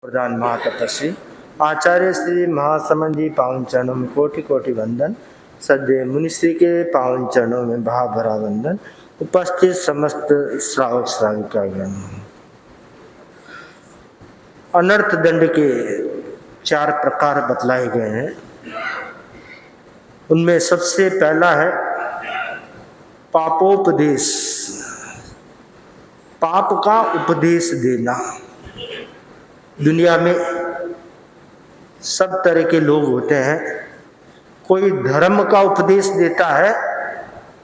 प्रधान महातपस्वी आचार्य श्री महासमन जी पावन चरणों में कोटि कोटि वंदन। सदैव मुनिश्री के पावन चरणों में भाव भरा वंदन। उपस्थित समस्त श्रावक श्राविकागण। अनर्थ दंड के 4 प्रकार बतलाए गए हैं। उनमें सबसे पहला है पापोपदेश, पाप का उपदेश देना। दुनिया में सब तरह के लोग होते हैं। कोई धर्म का उपदेश देता है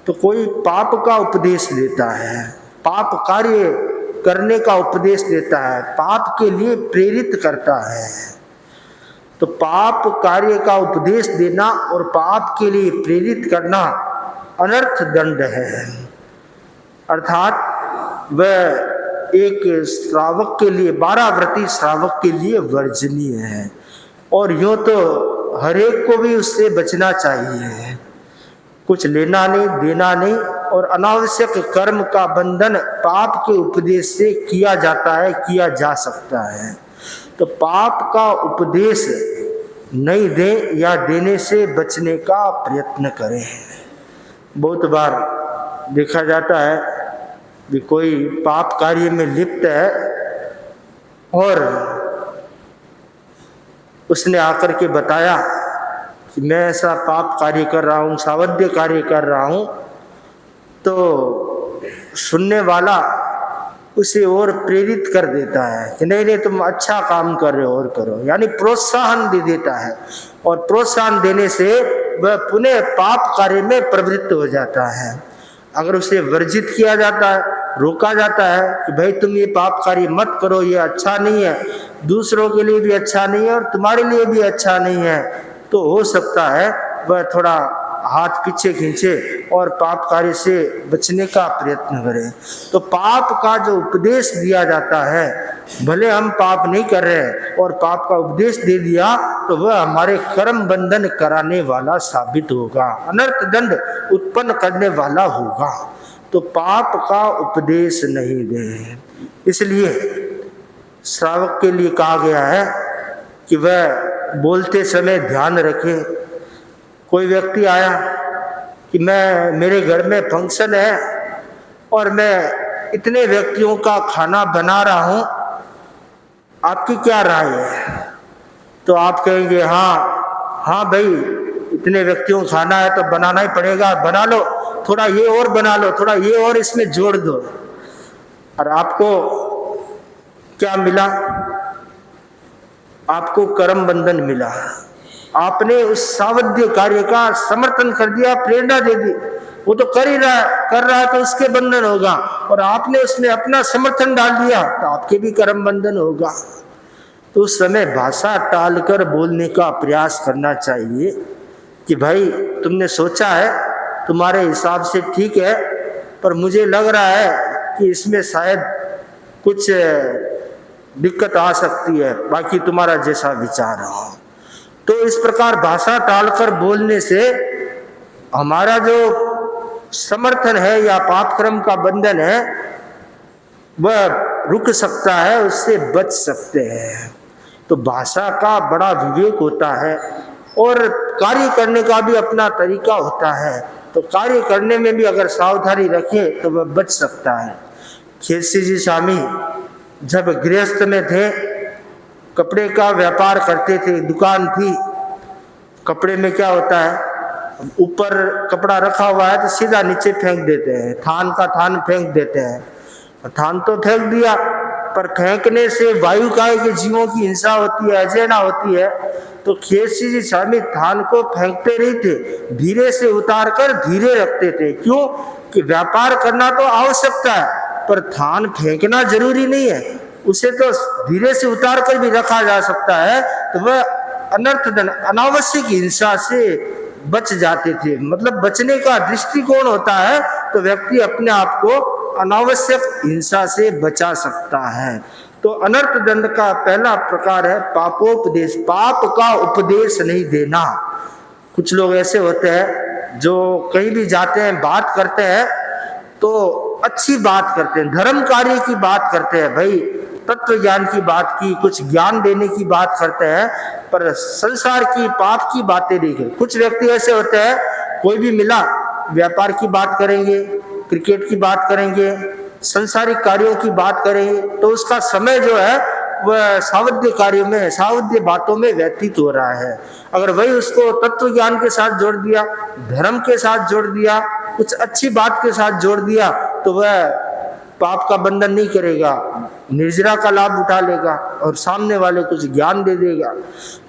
तो कोई पाप का उपदेश देता है, पाप कार्य करने का उपदेश देता है, पाप के लिए प्रेरित करता है। तो पाप कार्य का उपदेश देना और पाप के लिए प्रेरित करना अनर्थ दंड है। अर्थात वह एक श्रावक के लिए, 12 व्रती श्रावक के लिए वर्जनीय है। और यूँ तो हर एक को भी उससे बचना चाहिए। कुछ लेना नहीं, देना नहीं। और अनावश्यक कर्म का बंधन पाप के उपदेश से किया जाता है, किया जा सकता है। तो पाप का उपदेश नहीं दें या देने से बचने का प्रयत्न करें। बहुत बार देखा जाता है भी कोई पाप कार्य में लिप्त है और उसने आकर के बताया कि मैं ऐसा पाप कार्य कर रहा हूँ, सावध्य कार्य कर रहा हूँ, तो सुनने वाला उसे और प्रेरित कर देता है कि नहीं नहीं तुम अच्छा काम कर रहे हो और करो, यानी प्रोत्साहन दे देता है। और प्रोत्साहन देने से वह पुनः पाप कार्य में प्रवृत्त हो जाता है। अगर उसे वर्जित किया जाता है, रोका जाता है कि भाई तुम ये पाप कार्य मत करो, ये अच्छा नहीं है, दूसरों के लिए भी अच्छा नहीं है और तुम्हारे लिए भी अच्छा नहीं है, तो हो सकता है वह थोड़ा हाथ पीछे खींचे और पाप कार्य से बचने का प्रयत्न करे। तो पाप का जो उपदेश दिया जाता है, भले हम पाप नहीं कर रहे और पाप का उपदेश दे दिया तो वह हमारे कर्म बंधन कराने वाला साबित होगा, अनर्थ दंड उत्पन्न करने वाला होगा। तो पाप का उपदेश नहीं दे। इसलिए श्रावक के लिए कहा गया है कि वह बोलते समय ध्यान रखे। कोई व्यक्ति आया कि मेरे घर में फंक्शन है और मैं इतने व्यक्तियों का खाना बना रहा हूँ, आपकी क्या राय है? तो आप कहेंगे हाँ भाई, इतने व्यक्तियों को खाना है तो बनाना ही पड़ेगा, बना लो, थोड़ा ये और बना लो, थोड़ा ये और इसमें जोड़ दो। और आपको क्या मिला? आपको कर्म बंधन मिला। आपने उस सावध्य कार्य का समर्थन कर दिया, प्रेरणा दे दी। वो तो कर रहा है तो उसके बंधन होगा, और आपने उसमें अपना समर्थन डाल दिया तो आपके भी कर्म बंधन होगा। तो उस समय भाषा टालकर बोलने का प्रयास करना चाहिए कि भाई तुमने सोचा है, तुम्हारे हिसाब से ठीक है, पर मुझे लग रहा है कि इसमें शायद कुछ दिक्कत आ सकती है, बाकी तुम्हारा जैसा विचार हो। तो इस प्रकार भाषा टालकर बोलने से हमारा जो समर्थन है या पाप कर्म का बंधन है वह रुक सकता है, उससे बच सकते हैं। तो भाषा का बड़ा विवेक होता है और कार्य करने का भी अपना तरीका होता है। तो कार्य करने में भी अगर सावधानी रखे तो वह बच सकता है। खेसी जी स्वामी जब गृहस्थ में थे, कपड़े का व्यापार करते थे, दुकान थी। कपड़े में क्या होता है, ऊपर कपड़ा रखा हुआ है तो सीधा नीचे फेंक देते हैं, थान का थान फेंक देते हैं। थान तो फेंक दिया, पर फेंकने से वायु काय के जीवों की हिंसा होती है, अजैना होती है। तो खेसी जी स्वामी थान को फेंकते नहीं थे, धीरे से उतार कर धीरे रखते थे। क्यों? कि व्यापार करना तो आवश्यकता है, पर थान फेंकना जरूरी नहीं है, उसे तो धीरे से उतार कर भी रखा जा सकता है। तो वह अनर्थ दंड, अनावश्यक हिंसा से बच जाते थे। मतलब बचने का दृष्टिकोण होता है तो व्यक्ति अपने आप को अनावश्यक हिंसा से बचा सकता है। तो अनर्थ दंड का पहला प्रकार है पापोपदेश, पाप का उपदेश नहीं देना। कुछ लोग ऐसे होते हैं जो कहीं भी जाते हैं, बात करते हैं तो अच्छी बात करते हैं, धर्म कार्य की बात करते हैं। भाई तत्व ज्ञान की बात की, कुछ ज्ञान देने की बात करते हैं, पर संसार की पाप की बातें नहीं करते। कुछ व्यक्ति ऐसे होते हैं, कोई भी मिला व्यापार की बात करेंगे, क्रिकेट की बात करेंगे, संसारिक कार्यों की बात करेंगे, तो उसका समय जो है वह सावध्य कार्यों में, सावध्य बातों में व्यतीत हो रहा है। अगर वही उसको तत्व ज्ञान के साथ जोड़ दिया, धर्म के साथ जोड़ दिया, कुछ अच्छी बात के साथ जोड़ दिया, तो वह पाप का बंधन नहीं करेगा, निर्जरा का लाभ उठा लेगा और सामने वाले कुछ ज्ञान दे देगा।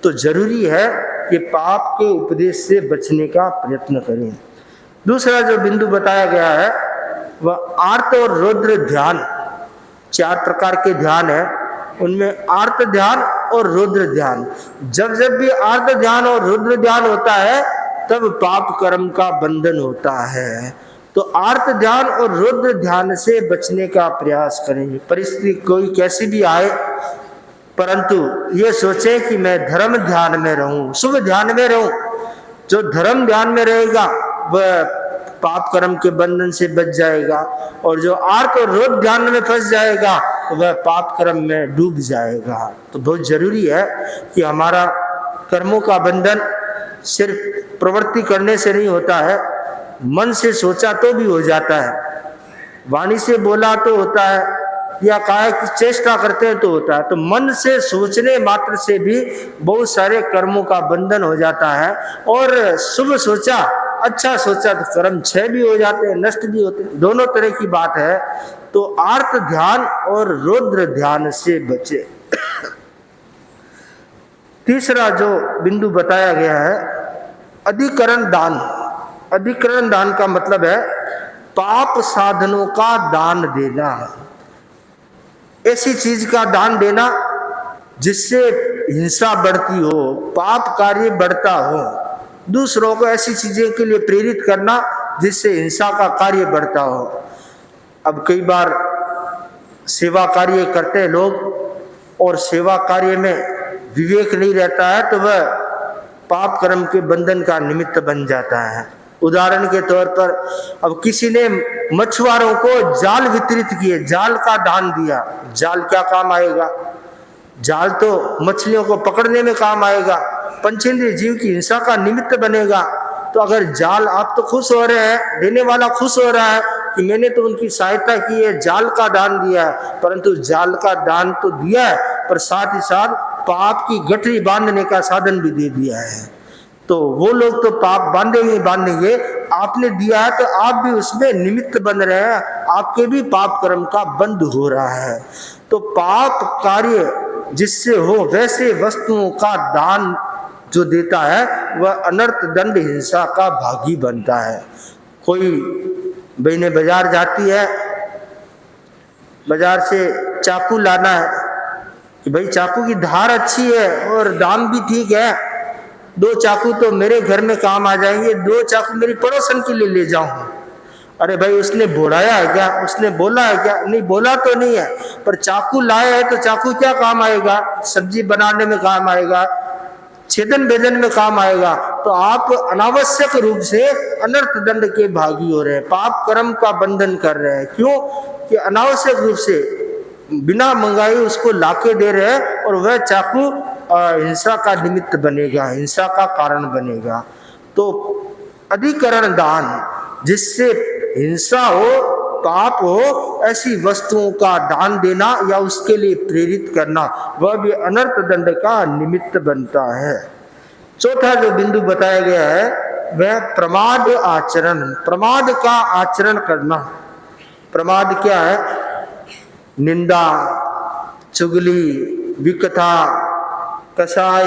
तो जरूरी है कि पाप के उपदेश से बचने का प्रयत्न करें। दूसरा जो बिंदु बताया गया है वह आर्त और रौद्र ध्यान। 4 प्रकार के ध्यान है, उनमें आर्त ध्यान और रौद्र ध्यान। जब जब भी आर्त ध्यान और रौद्र ध्यान होता है तब पाप कर्म का बंधन होता है। तो आर्त ध्यान और रौद्र ध्यान से बचने का प्रयास करेंगे। परिस्थिति कोई कैसी भी आए, परंतु ये सोचें कि मैं धर्म ध्यान में रहूं, शुभ ध्यान में रहूं। जो धर्म ध्यान में रहेगा वह पाप कर्म के बंधन से बच जाएगा, और जो आर्त और रौद्र ध्यान में फंस जाएगा तो वह पाप कर्म में डूब जाएगा। तो बहुत जरूरी है कि हमारा कर्मों का बंधन सिर्फ प्रवृत्ति करने से नहीं होता है, मन से सोचा तो भी हो जाता है, वाणी से बोला तो होता है, या काया की चेष्टा करते हैं तो होता है। तो मन से सोचने मात्र से भी बहुत सारे कर्मों का बंधन हो जाता है, और शुभ सोचा, अच्छा सोचा तो कर्म क्षय भी हो जाते हैं, नष्ट भी होते हैं, दोनों तरह की बात है। तो आर्त ध्यान और रौद्र ध्यान से बचे। तीसरा जो बिंदु बताया गया है अधिकरण दान। अधिकरण दान का मतलब है पाप साधनों का दान देना, ऐसी चीज का दान देना जिससे हिंसा बढ़ती हो, पाप कार्य बढ़ता हो, दूसरों को ऐसी चीजें के लिए प्रेरित करना जिससे हिंसा का कार्य बढ़ता हो। अब कई बार सेवा कार्य करते हैं लोग और सेवा कार्य में विवेक नहीं रहता है, तो वह पाप कर्म के बंधन का निमित्त बन जाता है। उदाहरण के तौर पर अब किसी ने मछुआरों को जाल वितरित किए, जाल का दान दिया। जाल क्या काम आएगा? जाल तो मछलियों को पकड़ने में काम आएगा, पंचेंद्रिय जीव की हिंसा का निमित्त बनेगा। तो अगर जाल, आप तो खुश हो रहे हैं, देने वाला खुश हो रहा है कि मैंने तो उनकी सहायता की है, जाल का दान दिया है, परंतु जाल का दान तो दिया है पर साथ ही साथ पाप की गठरी बांधने का साधन भी दे दिया है। तो वो लोग तो पाप बांधेंगे, आपने दिया है तो आप भी उसमें निमित्त बन रहे हैं, आपके भी पाप कर्म का बंध हो रहा है। तो पाप कार्य जिससे हो वैसे वस्तुओं का दान जो देता है वह अनर्थ दंड हिंसा का भागी बनता है। कोई बहने बाजार जाती है, बाजार से चाकू लाना है कि भाई चाकू की धार अच्छी है और दाम भी ठीक है, 2 चाकू तो मेरे घर में काम आ जाएंगे, 2 चाकू मेरी पड़ोसन के लिए ले जाऊं। अरे भाई उसने बोलाया है क्या? उसने बोला है क्या? नहीं बोला तो नहीं है, पर चाकू लाया है तो चाकू क्या काम आएगा? सब्जी बनाने में काम आएगा, छेदन भेदन में काम आएगा। तो आप अनावश्यक रूप से अनर्थ दंड के भागी हो रहे हैं, पाप कर्म का बंधन कर रहे हैं। क्यों? कि अनावश्यक रूप से बिना मंगाई उसको लाके दे रहे हैं और वह चाकू हिंसा का निमित्त बनेगा, हिंसा का कारण बनेगा। तो अधिकरण दान, जिससे हिंसा हो, पाप हो, ऐसी वस्तुओं का दान देना या उसके लिए प्रेरित करना, वह भी अनर्थ दंड का निमित्त बनता है। चौथा जो बिंदु बताया गया है वह प्रमाद आचरण, प्रमाद का आचरण करना। प्रमाद क्या है? निंदा, चुगली, विकथा, कसाय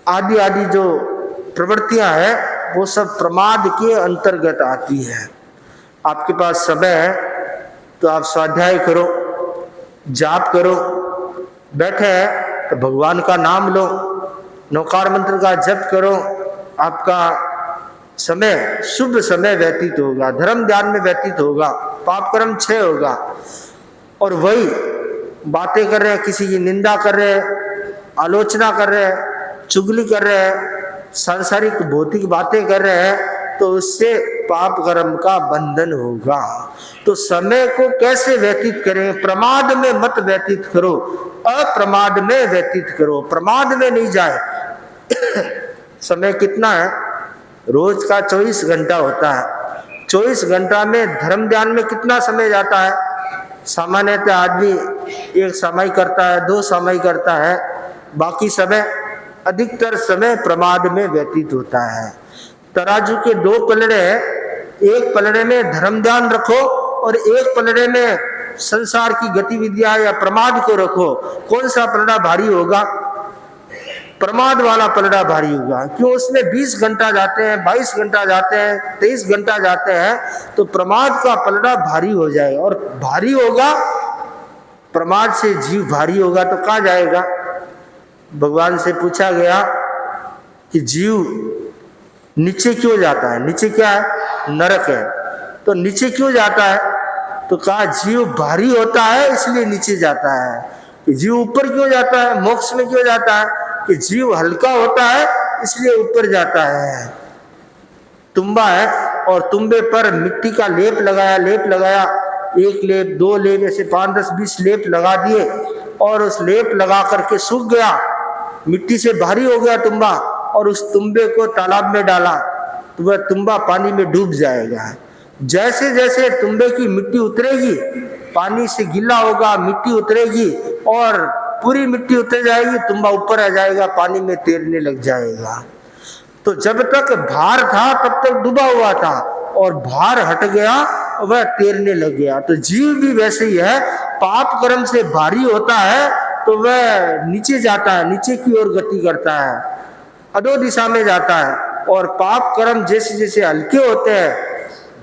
आदि आदि जो प्रवृत्तियां हैं वो सब प्रमाद के अंतर्गत आती है। आपके पास समय है तो आप स्वाध्याय करो, जाप करो, बैठे हैं तो भगवान का नाम लो, नौकार मंत्र का जप करो, आपका समय शुभ समय व्यतीत होगा, धर्म ध्यान में व्यतीत होगा, पाप कर्म क्षय होगा। और वही बातें कर रहे हैं, किसी की निंदा कर रहे हैं, आलोचना कर रहे हैं, चुगली कर रहे हैं, सांसारिक भौतिक बातें कर रहे हैं, तो उससे पाप कर्म का बंधन होगा। तो समय को कैसे व्यतीत करें? प्रमाद में मत व्यतीत करो, अप्रमाद में व्यतीत करो, प्रमाद में नहीं जाए। समय कितना है? रोज का 24 घंटा होता है। 24 घंटा में धर्म ध्यान में कितना समय जाता है? सामान्यतः आदमी 1 समाई करता है, 2 समाई करता है, बाकी समय अधिकतर समय प्रमाद में व्यतीत होता है। तराजू के 2 पलड़े हैं, एक पलड़े में धर्म ध्यान रखो और एक पलड़े में संसार की गतिविधियां या प्रमाद को रखो। कौन सा पलड़ा भारी होगा? प्रमाद वाला पलड़ा भारी होगा। क्यों? उसमें 20 घंटा जाते हैं, 22 घंटा जाते हैं, 23 घंटा जाते हैं, तो प्रमाद का पलड़ा भारी हो जाएगा। और भारी होगा, प्रमाद से जीव भारी होगा तो कहाँ जाएगा? भगवान से पूछा गया कि जीव नीचे क्यों जाता है? नीचे क्या है? नरक है। तो नीचे क्यों जाता है? तो कहा जीव भारी होता है इसलिए नीचे जाता है। कि जीव ऊपर क्यों जाता है? मोक्ष में क्यों जाता है? कि जीव हल्का होता है इसलिए ऊपर जाता है। तुम्बा है और तुम्बे पर मिट्टी का लेप लगाया, 1 लेप, 2 लेप, ऐसे 5, 10, 20 लेप लगा दिए और उस लेप लगा करके सूख गया, मिट्टी से भारी हो गया तुम्बा, और उस तुम्बे को तालाब में डाला तो वह तुम्बा पानी में डूब जाएगा। जैसे जैसे तुम्बे की मिट्टी उतरेगी, पानी से गीला होगा, मिट्टी उतरेगी और पूरी मिट्टी उतर जाएगी, तुम्बा ऊपर आ जाएगा, पानी में तैरने लग जाएगा। तो जब तक भार था तब तक डूबा हुआ था और भार हट गया वह तैरने लग गया। तो जीव भी वैसे ही है, पाप कर्म से भारी होता है तो वह नीचे जाता है, नीचे की ओर गति करता है, अधो दिशा में जाता है। और पाप कर्म जैसे जैसे हल्के होते हैं,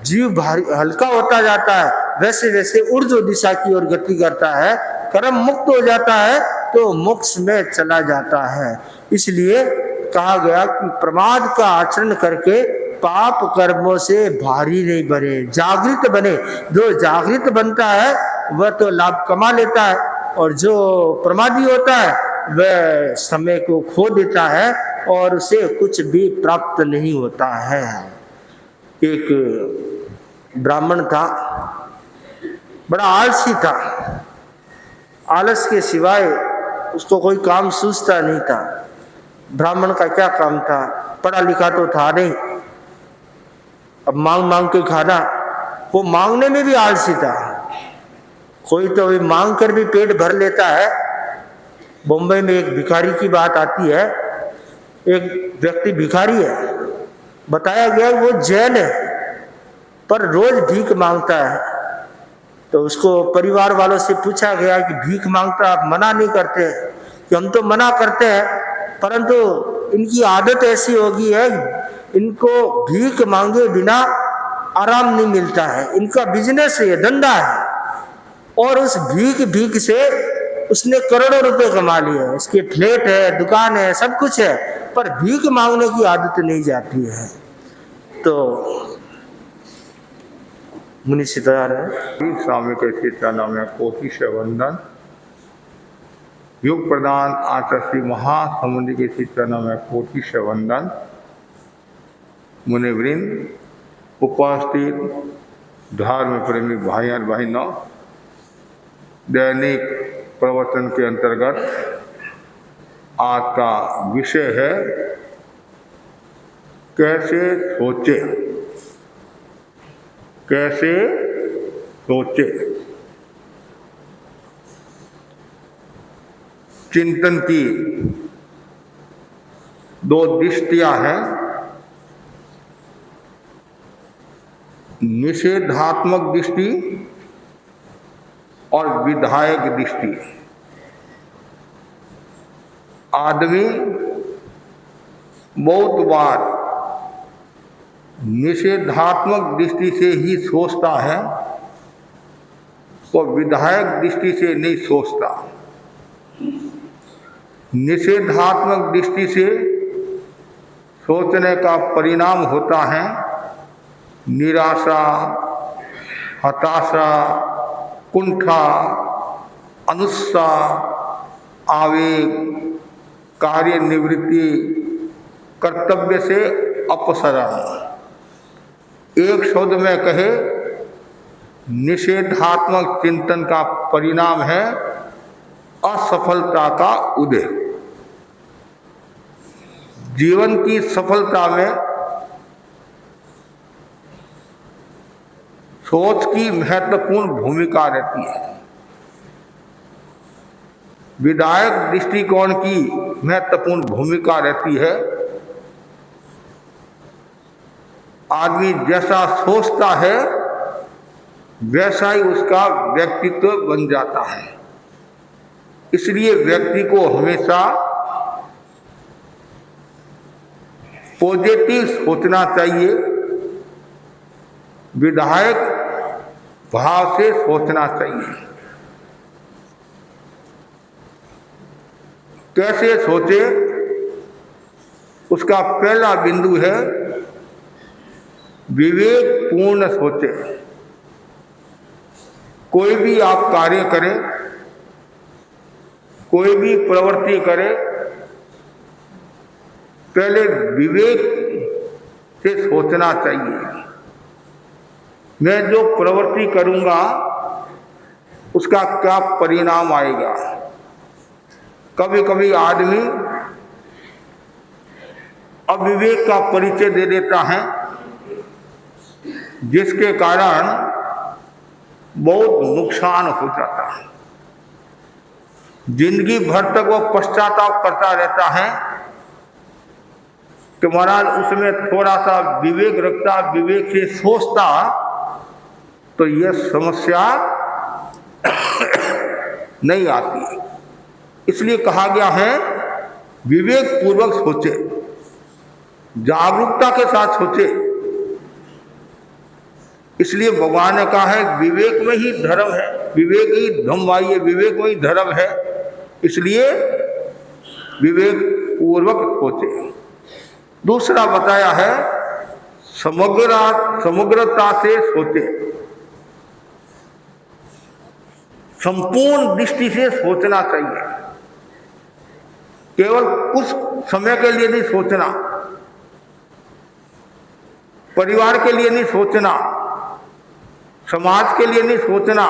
जीव भारी हल्का होता जाता है, वैसे वैसे ऊर्ध्व दिशा की ओर गति करता है, कर्म मुक्त हो जाता है तो मोक्ष में चला जाता है। इसलिए कहा गया कि प्रमाद का आचरण करके पाप कर्मों से भारी नहीं बने, जागृत बने। जो जागृत बनता है वह तो लाभ कमा लेता है और जो प्रमादी होता है वह समय को खो देता है और उसे कुछ भी प्राप्त नहीं होता है। एक ब्राह्मण था, बड़ा आलसी था, आलस के सिवाय उसको कोई काम सूझता नहीं था। ब्राह्मण का क्या काम था? पढ़ा लिखा तो था नहीं, अब मांग मांग के खाना, वो मांगने में भी आलसी था। कोई तो भी मांग कर भी पेट भर लेता है। बॉम्बे में एक भिखारी की बात आती है, एक व्यक्ति भिखारी है, बताया गया वो जैन है पर रोज भीख मांगता है। तो उसको परिवार वालों से पूछा गया कि भीख मांगता आप मना नहीं करते? कि हम तो मना करते हैं परंतु इनकी आदत ऐसी होगी है, इनको भीख मांगे बिना आराम नहीं मिलता है, इनका बिजनेस है, धंधा है, और उस भीख से उसने करोड़ों रुपए कमा लिए हैं, उसके फ्लैट है, दुकान है, सब कुछ है, पर भीख मांगने की आदत नहीं जाती है। तो मुनि से तैयार है स्वामी के चेतना में कोटि से वंदन, युग प्रदान आचर्षि महासमुद्र के चेतना में कोटि से वंदन। मुनिवृंद, उपस्थित धर्म प्रेमी भाई और बहनों, दैनिक प्रवचन के अंतर्गत आज का विषय है कैसे सोचे, कैसे सोचे। चिंतन की 2 दृष्टियां हैं, निषेधात्मक दृष्टि और विधायक दृष्टि। आदमी बहुत बार निषेधात्मक दृष्टि से ही सोचता है तो विधायक दृष्टि से नहीं सोचता। निषेधात्मक दृष्टि से सोचने का परिणाम होता है निराशा, हताशा, कुंठा, अनुत्साह, आवेग, कार्य निवृत्ति, कर्तव्य से अपसरण। एक शब्द में कहे, निषेधात्मक चिंतन का परिणाम है असफलता का उदय। जीवन की सफलता में सोच की महत्वपूर्ण भूमिका रहती है। विधायक दृष्टिकोण की महत्वपूर्ण भूमिका रहती है। आदमी जैसा सोचता है वैसा ही उसका व्यक्तित्व बन जाता है। इसलिए व्यक्ति को हमेशा पॉजिटिव सोचना चाहिए, विधायक भाव से सोचना चाहिए। कैसे सोचे, उसका पहला बिंदु है विवेकपूर्ण सोचे। कोई भी आप कार्य करें, कोई भी प्रवृत्ति करें, पहले विवेक से सोचना चाहिए। मैं जो प्रवृत्ति करूंगा उसका क्या परिणाम आएगा। कभी कभी आदमी अविवेक का परिचय दे देता है, जिसके कारण बहुत नुकसान हो जाता है। जिंदगी भर तक वो पश्चाताप करता रहता है कि महाराज उसमें थोड़ा सा विवेक रखता, विवेक से सोचता तो यह समस्या नहीं आती। इसलिए कहा गया है विवेक पूर्वक सोचे, जागरूकता के साथ सोचे। इसलिए भगवान ने कहा है विवेक में ही धर्म है, विवेक ही धम्माई है, विवेक में ही धर्म है। इसलिए विवेक पूर्वक सोचे। दूसरा बताया है समग्रता से सोचे, संपूर्ण दृष्टि से सोचना चाहिए। केवल कुछ समय के लिए नहीं सोचना, परिवार के लिए नहीं सोचना, समाज के लिए नहीं सोचना,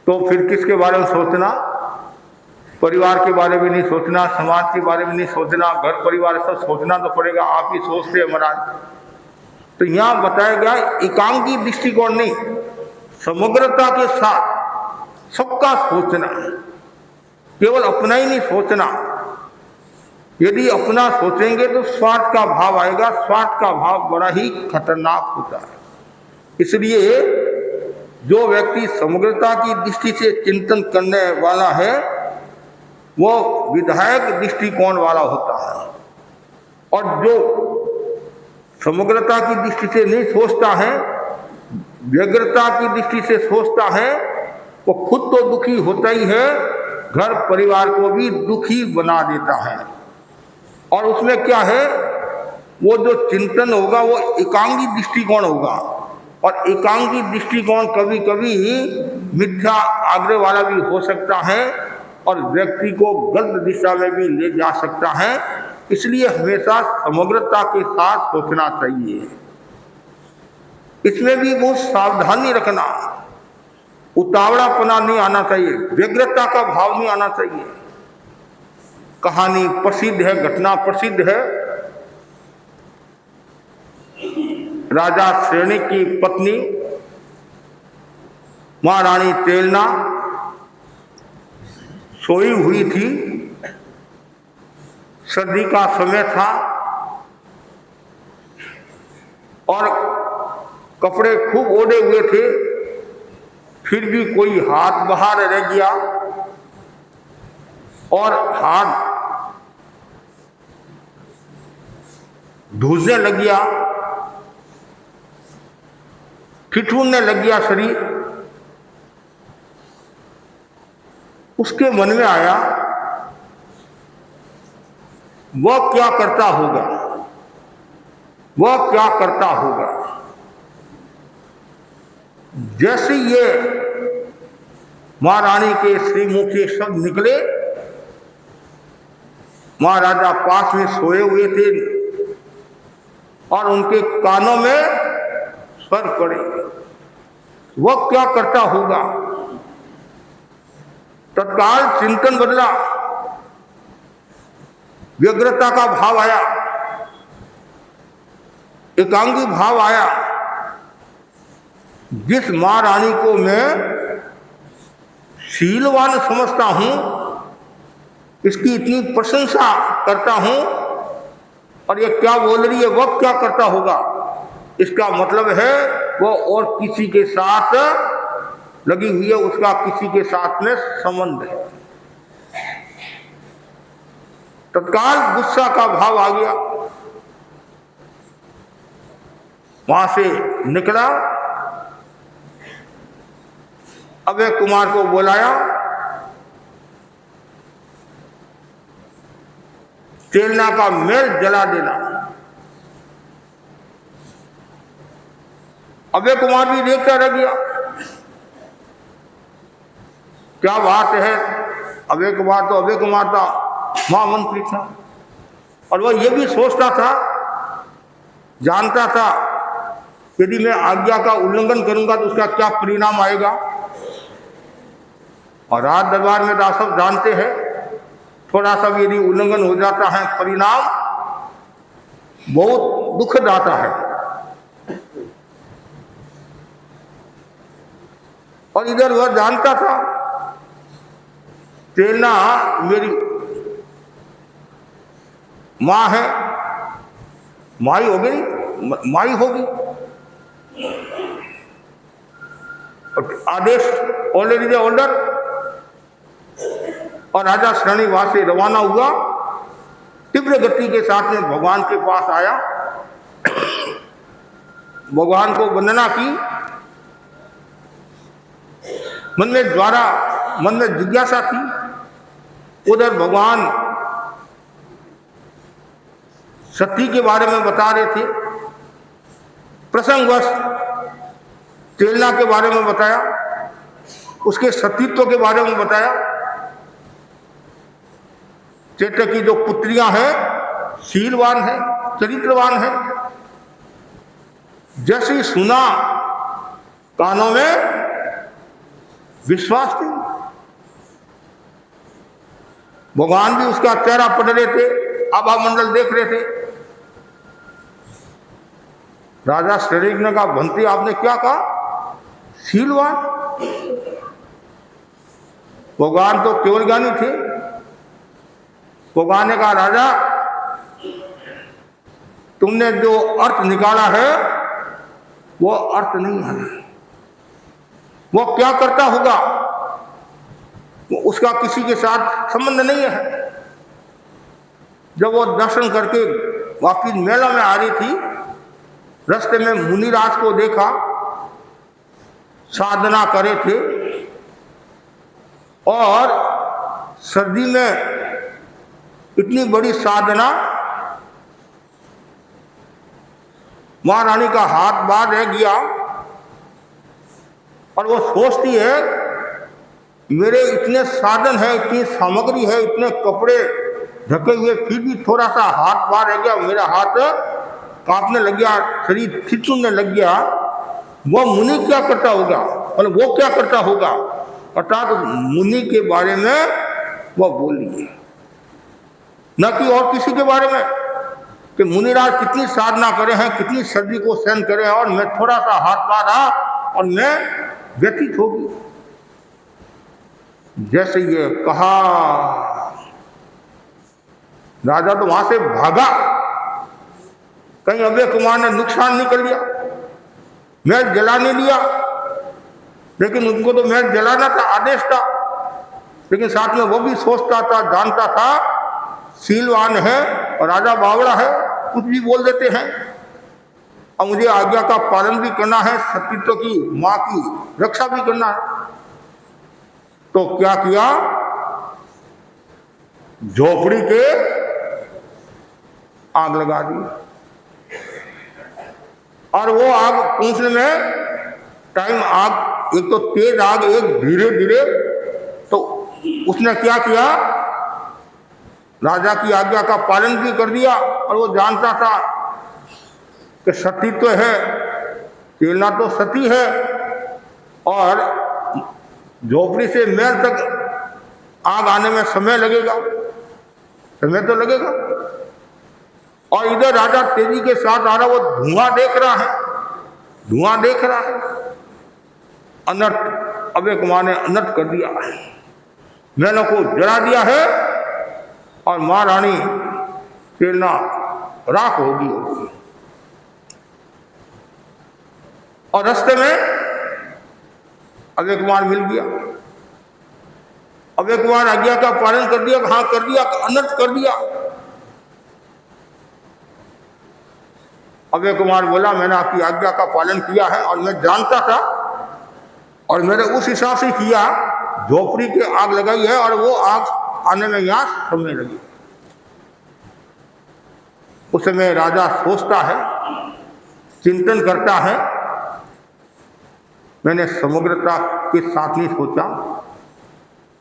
तो फिर किसके बारे में सोचना। परिवार के बारे में नहीं सोचना, समाज के बारे में नहीं सोचना, घर परिवार सब सोचना तो पड़ेगा। आप ही सोचते हैं महाराज। तो यहां बताया गया एकांकी दृष्टिकोण नहीं, समग्रता के साथ सबका सोचना, केवल अपना ही नहीं सोचना। यदि अपना सोचेंगे तो स्वार्थ का भाव आएगा। स्वार्थ का भाव बड़ा ही खतरनाक होता है। इसलिए जो व्यक्ति समग्रता की दृष्टि से चिंतन करने वाला है वो विधायक दृष्टिकोण वाला होता है। और जो समग्रता की दृष्टि से नहीं सोचता है, व्यग्रता की दृष्टि से सोचता है, वो खुद तो दुखी होता ही है, घर परिवार को भी दुखी बना देता है। और उसमें क्या है, वो जो चिंतन होगा वो एकांगी दृष्टिकोण होगा। और एकांगी दृष्टिकोण कभी कभी मिथ्या आग्रह वाला भी हो सकता है और व्यक्ति को गलत दिशा में भी ले जा सकता है। इसलिए हमेशा समग्रता के साथ सोचना चाहिए। इसमें भी बहुत सावधानी रखना, उतावड़ापना नहीं आना चाहिए, व्यग्रता का भाव नहीं आना चाहिए। कहानी प्रसिद्ध है, घटना प्रसिद्ध है। राजा श्रेणी की पत्नी महारानी तेलना सोई हुई थी। सर्दी का समय था और कपड़े खूब ओढ़े हुए थे, फिर भी कोई हाथ बाहर रह गया और हाथ धुलने लग गया, ठिठुरने लग गया शरीर। उसके मन में आया वह क्या करता होगा, वह क्या करता होगा। जैसे ये महारानी के श्रीमुख से शब्द निकले, महाराजा पास में सोए हुए थे, और उनके कानों में स्वर पड़े, वह क्या करता होगा। तत्काल चिंतन बदला, व्यग्रता का भाव आया, एकांगी भाव आया। जिस महारानी को मैं शीलवान समझता हूं, इसकी इतनी प्रशंसा करता हूं, और ये क्या बोल रही है, वह क्या करता होगा। इसका मतलब है वह और किसी के साथ लगी हुई है, उसका किसी के साथ में संबंध है। तत्काल गुस्सा का भाव आ गया, वहां से निकला, अभय कुमार को बुलाया, चेलना का मेल जला देना। अभय कुमार भी देखता रह गया, क्या बात है। अभय कुमार था, महामंत्री था, और वह यह भी सोचता था, जानता था, यदि मैं आज्ञा का उल्लंघन करूंगा तो उसका क्या परिणाम आएगा। और राज दरबार में तो सब जानते हैं, थोड़ा सा भी यदि उल्लंघन हो जाता है, परिणाम बहुत दुखद आता है। और इधर वह जानता था, चेलना मेरी माँ है, माई होगी, माई होगी। आदेश ऑलरेडी ऑर्डर, और राजा श्रेणी वहां से रवाना हुआ, तीव्र गति के साथ में भगवान के पास आया, भगवान को वंदना की, मन में जिज्ञासा थी। उधर भगवान सती के बारे में बता रहे थे, प्रसंगवश चेलना के बारे में बताया, उसके सतीत्व के बारे में बताया। चेतक की जो पुत्रियां हैं, शीलवान है, चरित्रवान है। जैसे सुना, कानों में विश्वास नहीं। भगवान भी उसका चेहरा पढ़ रहे थे, आभा मंडल देख रहे थे। राजा श्रीकृष्ण ने कहा, भंती आपने क्या कहा, शीलवान। भगवान तो केवल ज्ञानी थे। भगवान ने कहा, राजा तुमने जो अर्थ निकाला है वो अर्थ नहीं है। वो क्या करता होगा, उसका किसी के साथ संबंध नहीं है। जब वो दर्शन करके वापिस मेला में आ रही थी, रास्ते में मुनिराज को देखा, साधना करे थे, और सर्दी में इतनी बड़ी साधना, महारानी का हाथ बाहर रह गया, और वो सोचती है, मेरे इतने साधन है, इतनी सामग्री है, इतने कपड़े ढके हुए, फिर भी थोड़ा सा हाथ बाहर रह गया, मेरा हाथ कांपने लग गया, शरीर ठिठुरने लग गया। वो मुनि क्या करता होगा, मतलब वो क्या करता होगा, अर्थात मुनि के बारे में वो बोली है, न कि और किसी के बारे में, कि मुनिराज कितनी साधना करे हैं, कितनी सर्दी को सहन करे हैं, और मैं थोड़ा सा हाथ बाहर आ और मैं व्यथित होगी। जैसे ये कहा, राजा तो वहां से भागा, कहीं अभय कुमार ने नुकसान नहीं कर लिया, महल जला नहीं लिया। लेकिन उनको तो महल जलाना था, आदेश था, लेकिन साथ में वो भी सोचता था, जानता था, शीलवान है और राजा बावड़ा है, कुछ भी बोल देते हैं, और मुझे आज्ञा का पालन भी करना है, सतीत्व की, माँ की रक्षा भी करना है। तो क्या किया, झोपड़ी के आग लगा दी, और वो आग पूछने में टाइम, आग एक तो तेज आग, एक धीरे धीरे, तो उसने क्या किया, राजा की आज्ञा का पालन भी कर दिया, और वो जानता था कि सती तो है, चेलना तो सती है, और झोपड़ी से महल तक आग आने में समय लगेगा, समय तो लगेगा। और इधर राजा तेजी के साथ आ रहा, वो धुआं देख रहा है, धुआं देख रहा है। अनर्थ अभय कुमार ने अनर्थ कर दिया, महलों को जला दिया है, और महारानी चेलना राख होगी। और रास्ते में अभय कुमार मिल गया। अभय कुमार आज्ञा का पालन कर दिया, हाँ कर दिया, अनर्थ कर दिया। अभय कुमार बोला, मैंने आपकी आज्ञा का पालन किया है, और मैं जानता था, और मैंने उस हिसाब से किया। झोपड़ी की आग लगाई है, और वो आग आने में यहाँ समय लगी। उस समय राजा सोचता है, चिंतन करता है, मैंने समग्रता के साथ नहीं सोचा,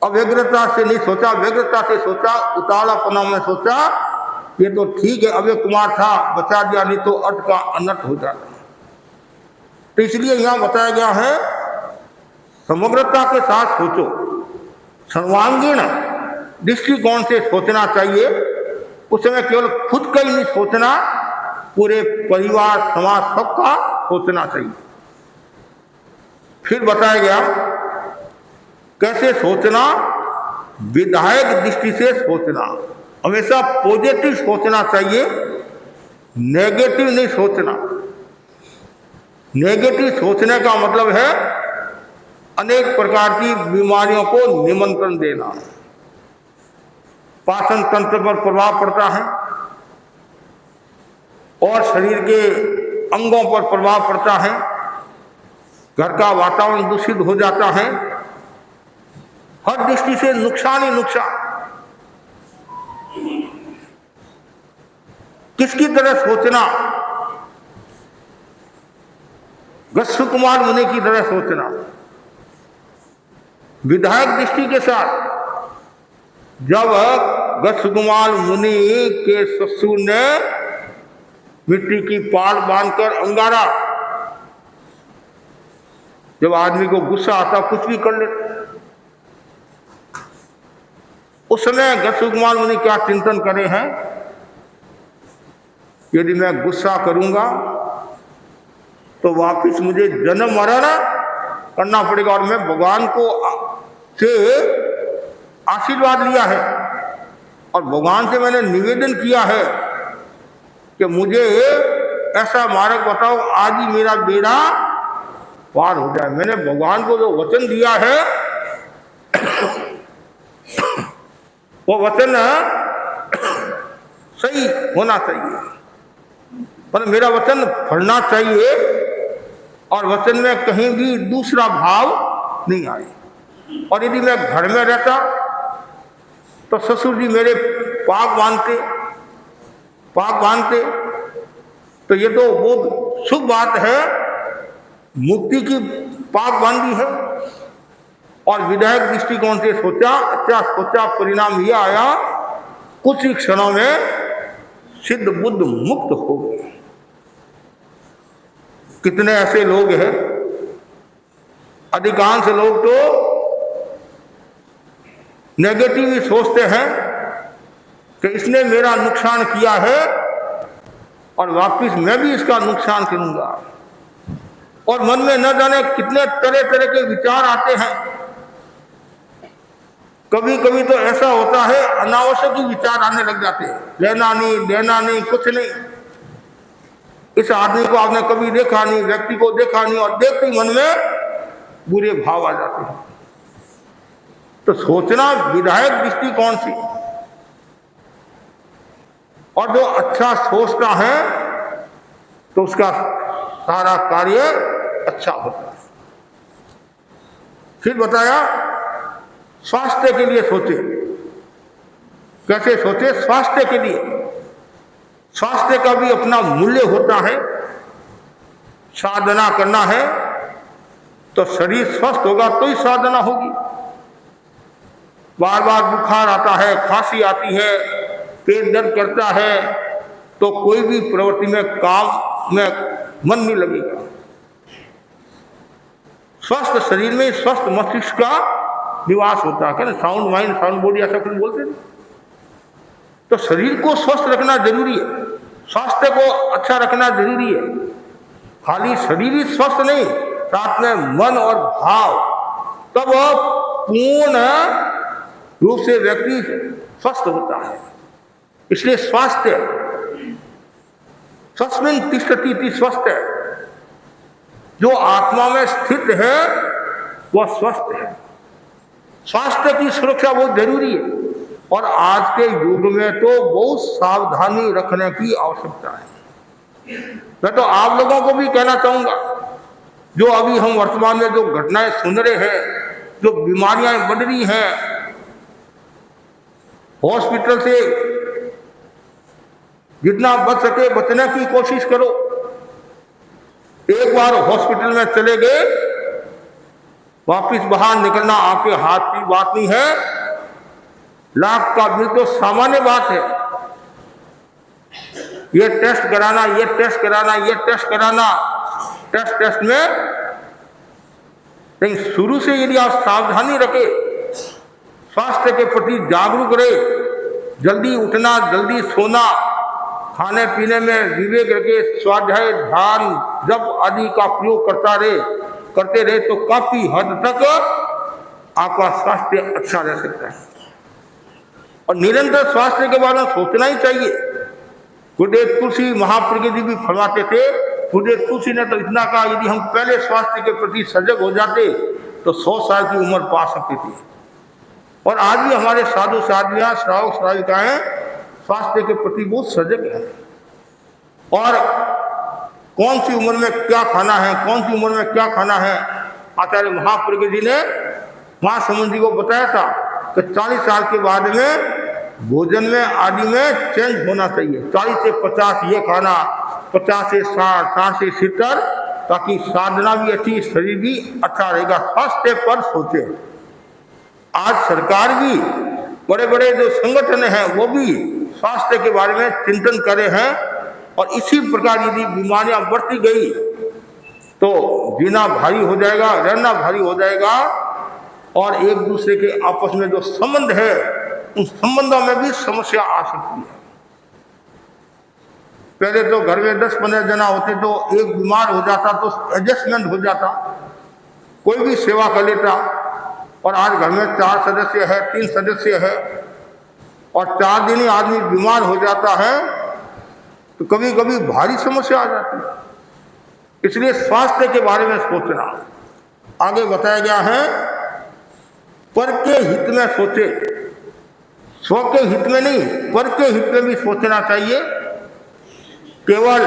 अव्यग्रता से नहीं सोचा, व्यग्रता से सोचा, उतावलापना में सोचा। ये तो ठीक है, अभय कुमार था, बचा दिया, नहीं तो अर्थ का अनर्थ हो जाता। तो इसलिए यहां बताया गया है, समग्रता के साथ सोचो, सर्वांगीण दृष्टिकोण से सोचना चाहिए। उस समय केवल खुद का ही नहीं सोचना, पूरे परिवार समाज सबका सोचना चाहिए। फिर बताया गया कैसे सोचना, विधायक दृष्टि से सोचना, हमेशा पॉजिटिव सोचना चाहिए, नेगेटिव नहीं सोचना। नेगेटिव सोचने का मतलब है अनेक प्रकार की बीमारियों को निमंत्रण देना, पाचन तंत्र पर प्रभाव पड़ता है, और शरीर के अंगों पर प्रभाव पड़ता है, घर का वातावरण दूषित हो जाता है, हर दृष्टि से नुकसान ही नुकसान। किसकी तरह सोचना, गस्सु कुमार मुनि की तरह सोचना, विधायक दृष्टि के साथ। जब गस्सु कुमार मुनि के ससुर ने मिट्टी की पाल बांधकर अंगारा, जब आदमी को गुस्सा आता कुछ भी कर लेता, उस समय गस्सु कुमार मुनि क्या चिंतन करे हैं, यदि मैं गुस्सा करूंगा तो वापिस मुझे जन्म मरण करना पड़ेगा, और मैं भगवान को से आशीर्वाद लिया है, और भगवान से मैंने निवेदन किया है कि मुझे ऐसा मार्ग बताओ, आज ही मेरा बेड़ा पार हो जाए। मैंने भगवान को जो वचन दिया है वो वचन सही होना चाहिए, पर मेरा वचन फलना चाहिए, और वचन में कहीं भी दूसरा भाव नहीं आए। और यदि मैं घर में रहता तो ससुर जी मेरे पाग बांधते, तो ये तो बहुत शुभ बात है, मुक्ति की पाग बांधी है। और विधायक दृष्टिकोण से सोचा, अच्छा सोचा, परिणाम यह आया, कुछ ही क्षणों में सिद्ध बुद्ध मुक्त हो गए। कितने ऐसे लोग हैं, अधिकांश लोग तो नेगेटिव ही सोचते हैं कि इसने मेरा नुकसान किया है और वापिस मैं भी इसका नुकसान करूंगा, और मन में न जाने कितने तरह तरह के विचार आते हैं। कभी कभी तो ऐसा होता है अनावश्यक ही विचार आने लग जाते हैं, लेना नहीं देना नहीं कुछ नहीं। इस आदमी को आपने कभी देखा नहीं, व्यक्ति को देखा नहीं, और देखते ही मन में बुरे भाव आ जाते हैं। तो सोचना विधायक दृष्टिकोण से, और जो अच्छा सोचता है तो उसका सारा कार्य अच्छा होता है। फिर बताया स्वास्थ्य के लिए सोचे, कैसे सोचे, स्वास्थ्य के लिए। स्वास्थ्य का भी अपना मूल्य होता है। साधना करना है तो शरीर स्वस्थ होगा तो ही साधना होगी। बार बार बुखार आता है, खांसी आती है, पेट दर्द करता है, तो कोई भी प्रवृत्ति में काम में मन नहीं लगेगा। स्वस्थ शरीर में स्वस्थ मस्तिष्क का निवास होता है, साउंड माइंड साउंड बॉडी ऐसा कुछ बोलते हैं। तो शरीर को स्वस्थ रखना जरूरी है, स्वास्थ्य को अच्छा रखना जरूरी है। खाली शरीर ही स्वस्थ नहीं, साथ में मन और भाव, तब पूर्ण रूप से व्यक्ति स्वस्थ होता है। इसलिए स्वास्थ्य स्वस्मिन् तिष्ठति इति स्वस्थ है, जो आत्मा में स्थित है वह स्वस्थ है। स्वास्थ्य की सुरक्षा बहुत जरूरी है और आज के युग में तो बहुत सावधानी रखने की आवश्यकता है। मैं तो आप लोगों को भी कहना चाहूंगा, जो अभी हम वर्तमान में जो घटनाएं सुन रहे हैं, जो बीमारियां बढ़ रही हैं, हॉस्पिटल से जितना बच सके बचने की कोशिश करो। एक बार हॉस्पिटल में चले गए, वापिस बाहर निकलना आपके हाथ की बात नहीं है। लाख का बिल तो सामान्य बात है। ये टेस्ट कराना, ये टेस्ट कराना, ये टेस्ट कराना, टेस्ट में। लेकिन शुरू से यदि आप सावधानी रखे, स्वास्थ्य के प्रति जागरूक रहे, जल्दी उठना, जल्दी सोना, खाने पीने में विवेक रखे, स्वाध्याय, ध्यान, जप आदि का प्रयोग करते रहे तो काफी हद तक आपका स्वास्थ्य अच्छा रह सकता है। और निरंतर स्वास्थ्य के बारे में सोचना ही चाहिए। गुरुदेव तुलसी महाप्रज्ञ जी भी फरमाते थे, गुरुदेव तुलसी ने तो इतना कहा, यदि हम पहले स्वास्थ्य के प्रति सजग हो जाते तो 100 साल की उम्र पा सकते थे। और आज भी हमारे साधु साध्वियां, श्रावक श्राविकाएं स्वास्थ्य के प्रति बहुत सजग है। और कौन सी उम्र में क्या खाना है, कौन सी उम्र में क्या खाना है, आचार्य महाप्रज्ञ जी ने महासमुंद जी को बताया था कि 40 साल के बाद में भोजन में आदि में चेंज होना चाहिए। 40 से 50 ये खाना, 50 से 60, 60 से 70, ताकि साधना भी अच्छी, शरीर भी अच्छा रहेगा। स्वास्थ्य पर सोचे। आज सरकार भी, बड़े बड़े जो संगठन हैं वो भी स्वास्थ्य के बारे में चिंतन करे हैं। और इसी प्रकार यदि बीमारियां बढ़ती गई तो जीना भारी हो जाएगा, रहना भारी हो जाएगा। और एक दूसरे के आपस में जो संबंध है, उन संबंधों में भी समस्या आ सकती है। पहले तो घर में 10-15 जना होते तो एक बीमार हो जाता तो एडजस्टमेंट हो जाता, कोई भी सेवा कर लेता। और आज घर में 4 सदस्य है, 3 सदस्य है, और 4 दिन ही आदमी बीमार हो जाता है तो कभी कभी भारी समस्या आ जाती है। इसलिए स्वास्थ्य के बारे में सोचना। आगे बताया गया है, पर के हित में सोचे, स्व के हित में नहीं, पर के हित में भी सोचना चाहिए। केवल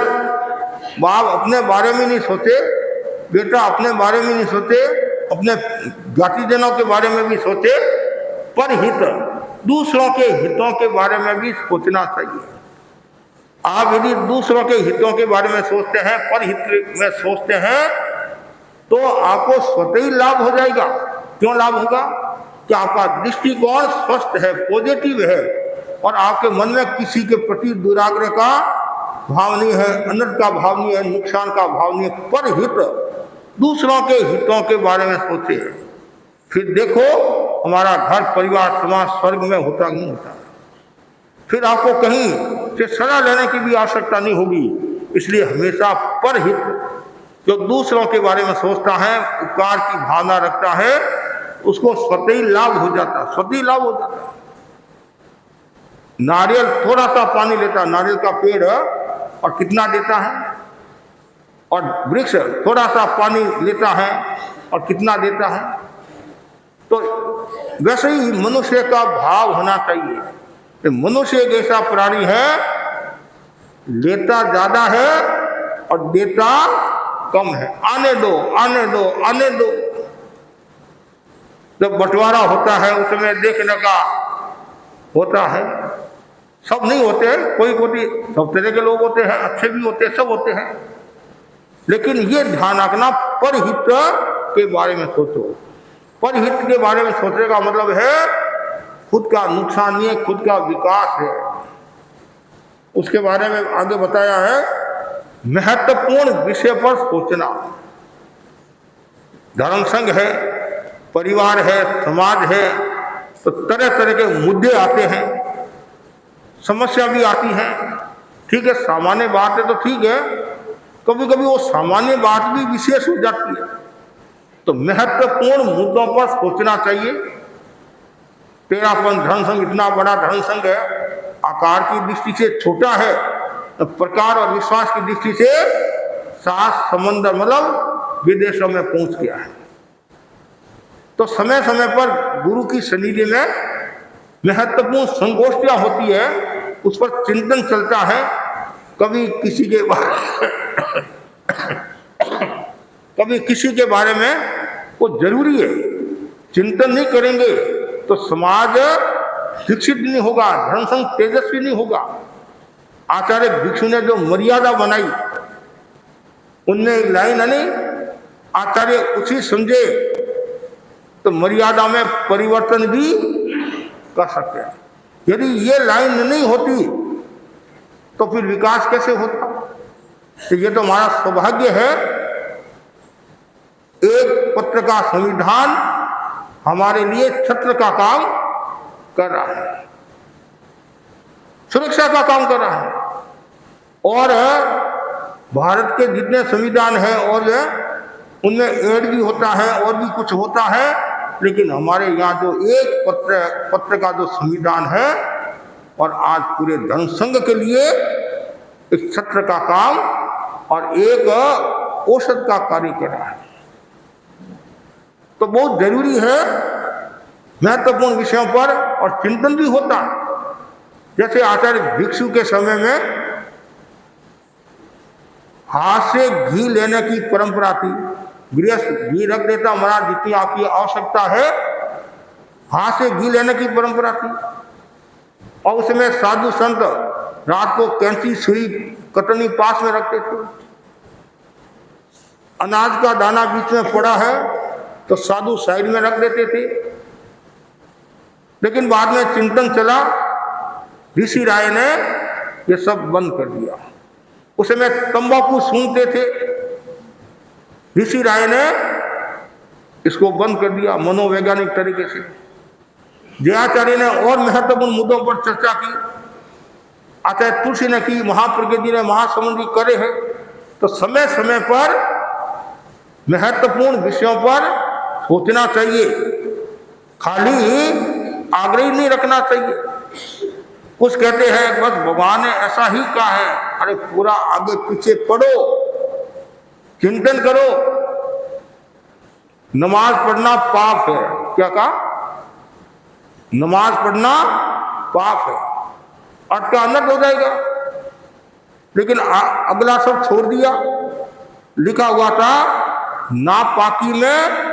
बाप अपने बारे में नहीं सोचे, बेटा अपने बारे में नहीं सोचे, अपने जातिजनों के बारे में भी सोचे, पर हित, दूसरों के हितों के बारे में भी सोचना चाहिए। आप यदि दूसरों के हितों के बारे में सोचते हैं, पर हित में सोचते हैं, तो आपको स्वतः ही लाभ हो जाएगा। क्यों लाभ होगा? कि आपका दृष्टिकोण स्वस्थ है, पॉजिटिव है, और आपके मन में किसी के प्रति दुराग्रह का भाव नहीं है, अनर्थ का भाव नहीं है, नुकसान का भाव नहीं है। पर हित, दूसरों के हितों के बारे में सोचे, फिर देखो हमारा घर परिवार समाज स्वर्ग में होता नहीं होता। फिर आपको कहीं से सलाह लेने की भी आवश्यकता नहीं होगी। इसलिए हमेशा परहित, जो दूसरों के बारे में सोचता है, उपकार की भावना रखता है, उसको स्वतः ही लाभ हो जाता, स्वतः ही लाभ हो जाता। नारियल थोड़ा सा पानी लेता, नारियल का पेड़ और कितना देता है, और वृक्ष थोड़ा सा पानी लेता है और कितना देता है। तो वैसे ही मनुष्य का भाव होना चाहिए। मनुष्य एक ऐसा प्राणी है, लेता ज्यादा है और देता कम है। आने दो, आने दो, आने दो। जब बंटवारा होता है उस समय देखने का होता है। सब नहीं होते, कोई कोई सब तरह के लोग होते हैं, अच्छे भी होते हैं, सब होते हैं। लेकिन ये ध्यान रखना, परहित के बारे में सोचो। परहित के बारे में सोचने का मतलब है खुद का नुकसान नहीं है, खुद का विकास है। उसके बारे में आगे बताया है, महत्वपूर्ण विषय पर सोचना। धर्म संघ है, परिवार है, समाज है, तो तरह तरह के मुद्दे आते हैं, समस्या भी आती है। ठीक है, सामान्य बात है तो ठीक है, कभी कभी वो सामान्य बात भी विशेष हो जाती है, तो महत्वपूर्ण मुद्दों पर सोचना चाहिए। 13 धर्म संघ इतना बड़ा धर्म संघ है, आकार की दृष्टि से छोटा है, तो प्रकार और विश्वास की दृष्टि से 7 समंदर मतलब विदेशों में पहुंच गया है। तो समय समय पर गुरु की सन्निधि में महत्वपूर्ण संगोष्ठियां होती है, उस पर चिंतन चलता है। कभी किसी के बारे में वो जरूरी है, चिंतन नहीं करेंगे तो समाज विकसित नहीं होगा, धर्म संघ तेजस्वी नहीं होगा। आचार्य भिक्षु ने जो मर्यादा बनाई, उनमें एक लाइन है नहीं, आचार्य उसी समझे तो मर्यादा में परिवर्तन भी कर सकते हैं। यदि ये लाइन नहीं होती तो फिर विकास कैसे होता? तो ये तो हमारा सौभाग्य है, एक पत्र का संविधान हमारे लिए छत्र का काम कर रहा है, सुरक्षा का काम कर रहा है। और भारत के जितने संविधान हैं और उनमें एड भी होता है और भी कुछ होता है, लेकिन हमारे यहाँ जो एक पत्र का जो संविधान है, और आज पूरे धर्म संघ के लिए एक छत्र का काम और एक औषध का कार्य कर रहा है। तो बहुत जरूरी है महत्वपूर्ण विषयों पर, और चिंतन भी होता है। जैसे आचार्य भिक्षु के समय में हाथ से घी लेने की परंपरा थी। गृहस्थ घी रख देता, महाराज जितनी आपकी आवश्यकता है, हाथ से घी लेने की परंपरा थी। और उसमें साधु संत रात को कैंची सुई कतरनी पास में रखते थे। अनाज का दाना बीच में पड़ा है तो साधु साइड में रख देते थे। लेकिन बाद में चिंतन चला, ऋषि राय ने ये सब बंद कर दिया। उसमें तंबाकू सूंघते थे, ऋषि राय ने इसको बंद कर दिया मनोवैज्ञानिक तरीके से। जयाचार्य ने और महत्वपूर्ण मुद्दों पर चर्चा की, आचार्य तुलसी ने की, महाप्रज्ञ जी ने महासमुद्री करे हैं। तो समय समय पर महत्वपूर्ण विषयों पर सोचना चाहिए, खाली आग्रह नहीं रखना चाहिए। कुछ कहते हैं बस भगवान ने ऐसा ही कहा है, अरे पूरा आगे पीछे पढ़ो, चिंतन करो। नमाज पढ़ना पाप है, क्या कहा? नमाज पढ़ना पाप है, अर्थ का अनर्थ हो जाएगा। लेकिन अगला सब छोड़ दिया, लिखा हुआ था नापाकी में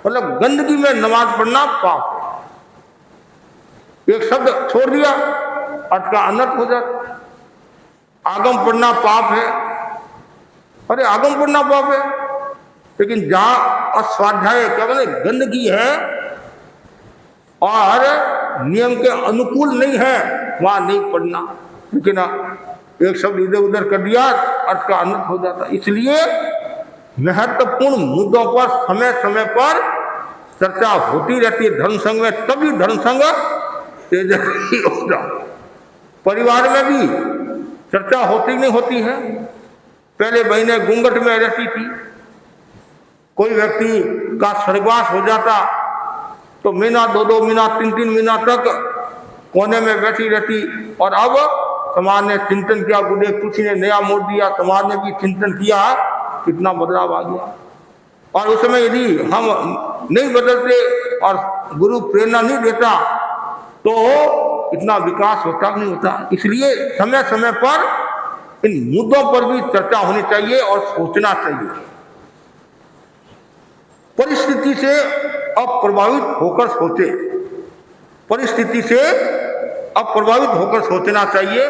मतलब गंदगी में नमाज पढ़ना पाप है। एक शब्द छोड़ दिया, अर्थ का अनर्थ हो जाता। आगम पढ़ना पाप है, अरे आगम पढ़ना पाप है, लेकिन जहां अस्वाध्याय क्या बोले गंदगी है और नियम के अनुकूल नहीं है, वहां नहीं पढ़ना। लेकिन एक शब्द इधर उधर कर दिया, अर्थ का अनर्थ हो जाता। इसलिए महत्वपूर्ण मुद्दों पर समय समय पर चर्चा होती रहती है धर्म संघ में, तभी धर्म संघ तेजस्वी होता। परिवार में भी चर्चा होती नहीं होती है। पहले बहनें घूंघट में रहती थी, कोई व्यक्ति का स्वर्गवास हो जाता तो महीना 2-2 महीना 3-3 महीना तक कोने में बैठी रहती। और अब समाज ने चिंतन किया, गुरुदेव तुलसी ने नया मोड़ दिया, समाज ने भी चिंतन किया, कितना बदलाव आ गया। और उस समय यदि हम नहीं बदलते और गुरु प्रेरणा नहीं देता तो इतना विकास होता नहीं होता। इसलिए समय समय पर इन मुद्दों पर भी चर्चा होनी चाहिए और सोचना चाहिए। परिस्थिति से अप्रभावित होकर सोचे, परिस्थिति से अप्रभावित होकर सोचना चाहिए।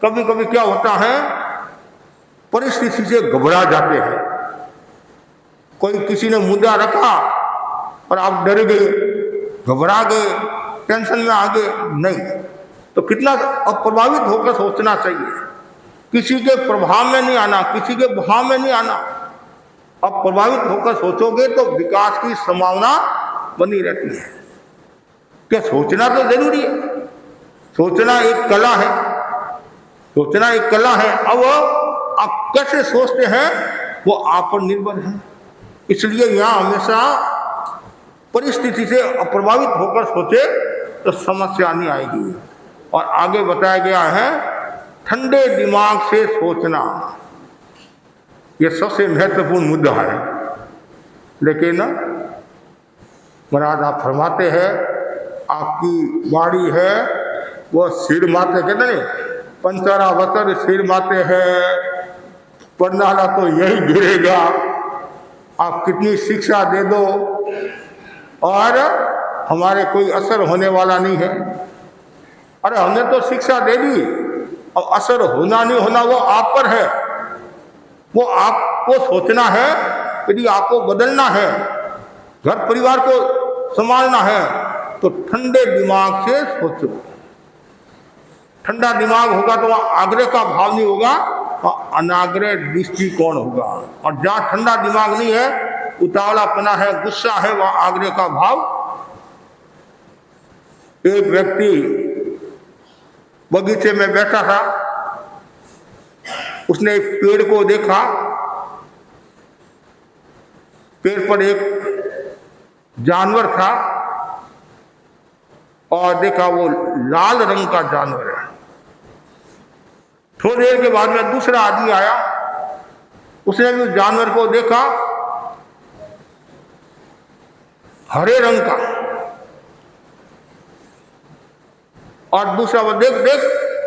कभी कभी क्या होता है, परिस्थिति से घबरा जाते हैं। कोई किसी ने मुद्दा रखा और आप डर गए, घबरा गए, टेंशन में आ गए, नहीं। तो कितना अप्रभावित होकर सोचना चाहिए। किसी के प्रभाव में नहीं आना, किसी के भाव में नहीं आना। अब प्रभावित होकर सोचोगे तो विकास की संभावना बनी रहती है। क्या सोचना तो जरूरी है, सोचना एक कला है, सोचना एक कला है। अब आप कैसे सोचते हैं वो आप पर निर्भर है। इसलिए यहाँ हमेशा परिस्थिति से अप्रभावित होकर सोचे तो समस्या नहीं आएगी। और आगे बताया गया है ठंडे दिमाग से सोचना, यह सबसे महत्वपूर्ण मुद्दा है। लेकिन महाराज आप फरमाते हैं आपकी बाड़ी है वो सिर माते, कहते नहीं 15 बतर सिर माते हैं, पढ़नाला तो यही गिरेगा। आप कितनी शिक्षा दे दो और हमारे कोई असर होने वाला नहीं है। अरे हमने तो शिक्षा दे दी, और असर होना नहीं होना वो आप पर है। वो आपको सोचना है, यदि आपको बदलना है, घर परिवार को संभालना है तो ठंडे दिमाग से सोचो। ठंडा दिमाग होगा तो वहाँ आग्रह का भाव नहीं होगा, वहाँ अनाग्रह दृष्टिकोण होगा। और जहाँ ठंडा दिमाग नहीं है, उतावलापना है, गुस्सा है, वहाँ आग्रह का भाव। एक व्यक्ति बगीचे में बैठा था, उसने एक पेड़ को देखा, पेड़ पर एक जानवर था और देखा वो लाल रंग का जानवर है। थोड़ी देर के बाद में दूसरा आदमी आया, उसने भी उस जानवर को देखा, हरे रंग का, और दूसरा वो देख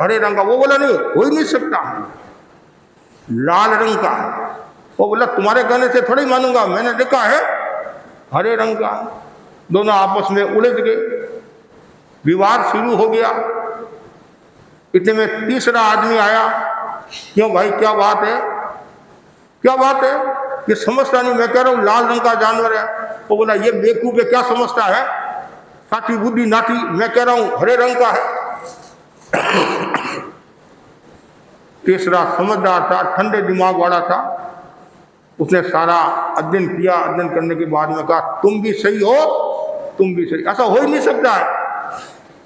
हरे रंग का। वो बोला नहीं, हो ही नहीं सकता, लाल रंग का। वो बोला तुम्हारे कहने से थोड़ी मानूंगा, मैंने देखा है हरे रंग का। दोनों आपस में उलझ गए, विवाद शुरू हो गया। इतने में तीसरा आदमी आया, क्यों भाई क्या बात है, क्या बात है, ये समझता नहीं, मैं कह रहा हूँ लाल रंग का जानवर है। वो बोला ये बेवकूफ है, क्या समझता है, साथी बुद्धि नाटी, मैं कह रहा हूँ हरे रंग का है। तीसरा समझदार था, ठंडे दिमाग वाला था, उसने सारा अध्ययन किया। अध्ययन करने के बाद में कहा तुम भी सही हो, तुम भी सही, ऐसा हो ही नहीं सकता है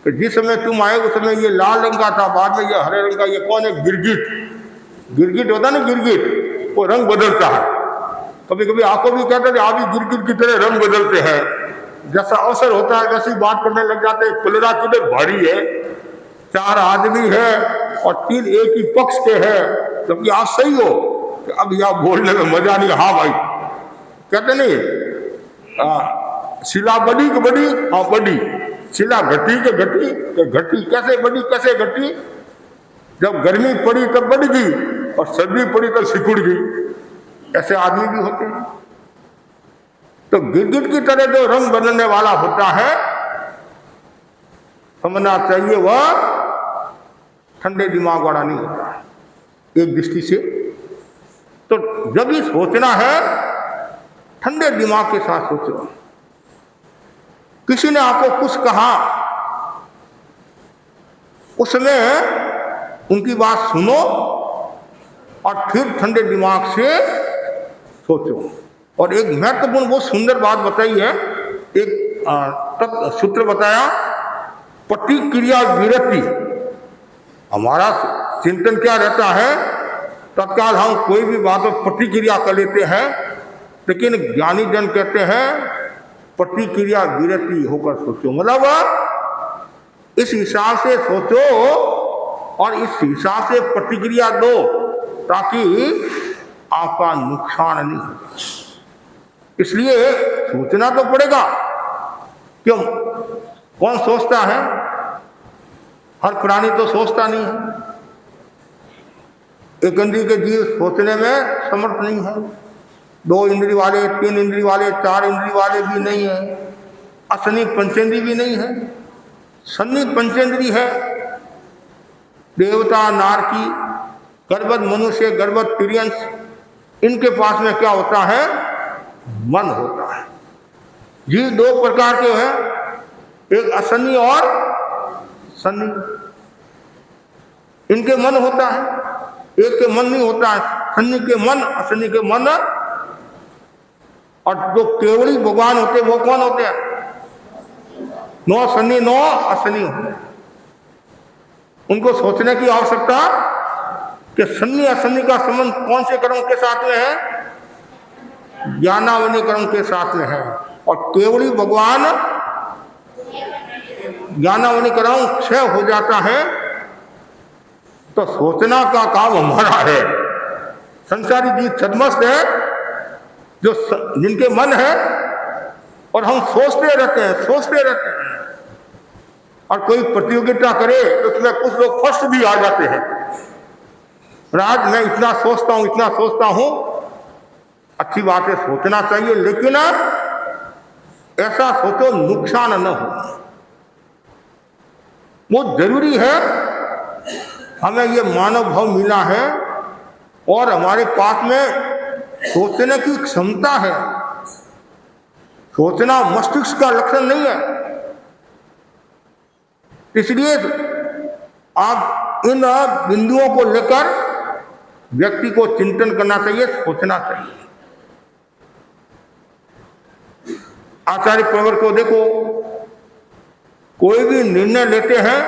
कि जिस समय तुम आए उस समय ये लाल रंग का था, बाद में ये हरे रंग का। ये कौन है, गिरगिट, गिरगिट होता ना, गिरगिट, वो रंग बदलता है। कभी कभी आपको भी कहते थे आप भी गिरगिट की तरह रंग बदलते हैं, जैसा अवसर होता है वैसे ही बात करने लग जाते हैं। कुलरा किधर भारी है, 4 आदमी है और 3 एक ही पक्ष के हैं, जबकि आप सही हो। अब यह बोलने में मजा नहीं। हाँ भाई, कहते नहीं शिला बड़ी के बड़ी, हाँ बड़ी, शिला घटी के घटी, घटी कैसे बड़ी, कैसे घटी, जब गर्मी पड़ी तब बढ़ गई और सर्दी पड़ी तब सिकुड़ गई। ऐसे आदमी भी होते हैं। तो गिरगिट की तरह जो रंग बदलने वाला होता है, समझना चाहिए वह ठंडे दिमाग वाला नहीं होता है एक दृष्टि से। तो जब भी सोचना है ठंडे दिमाग के साथ सोचो। किसी ने आपको कुछ कहा, उसमें उनकी बात सुनो और फिर ठंडे दिमाग से सोचो। और एक महत्वपूर्ण बहुत सुंदर बात बताई है, एक सूत्र बताया, प्रतिक्रिया विरति। हमारा चिंतन क्या रहता है, तत्काल हम कोई भी बात पर प्रतिक्रिया कर लेते हैं, लेकिन ज्ञानी जन कहते हैं प्रतिक्रिया विरति होकर सोचो। मतलब इस हिसाब से सोचो और इस हिसाब से प्रतिक्रिया दो ताकि आपका नुकसान नहीं हो। इसलिए सोचना तो पड़ेगा। क्यों, कौन सोचता है, हर प्राणी तो सोचता नहीं है। एक इंद्रिय के जीव सोचने में समर्थ नहीं है, 2 इंद्रिय वाले, 3 इंद्रिय वाले, 4 इंद्रिय वाले भी नहीं है, असनिक पंचेंद्रिय भी नहीं है, सन्निक पंचेंद्रिय है। देवता, नारकी, गर्भवत मनुष्य, गर्भवत तिर्यंस, इनके पास में क्या होता है, मन होता है। जीव 2 प्रकार के हैं, एक असन्नी और सन्नी, इनके मन होता है। एक के मन नहीं होता है, सन्नी के मन, असन्नी के मन। और जो केवली भगवान होते वो कौन होते हैं? नौ सन्नी नौ असन्नी होते हैं। उनको सोचने की आवश्यकता कि सन्नी असन्नी का संबंध कौन से कर्म के साथ में है? ज्ञानावनी कर्म के साथ में है। और केवली भगवान ज्ञानावनी कर्म क्षय हो जाता है तो सोचना का काम हमारा है। संसारी जीव छद्मस्त है जो जिनके मन है और हम सोचते रहते हैं। और कोई प्रतियोगिता करे तो उसमें कुछ लोग फर्स्ट भी आ जाते हैं। राज मैं इतना सोचता हूं। अच्छी बात है, सोचना चाहिए, लेकिन ऐसा सोचो नुकसान न हो। वो जरूरी है, हमें ये मानव भाव मिला है और हमारे पास में सोचने की क्षमता है। सोचना मस्तिष्क का लक्षण नहीं है। इसलिए आप इन बिंदुओं को लेकर व्यक्ति को चिंतन करना चाहिए, सोचना चाहिए। आचार्य प्रवर को देखो, कोई भी निर्णय लेते हैं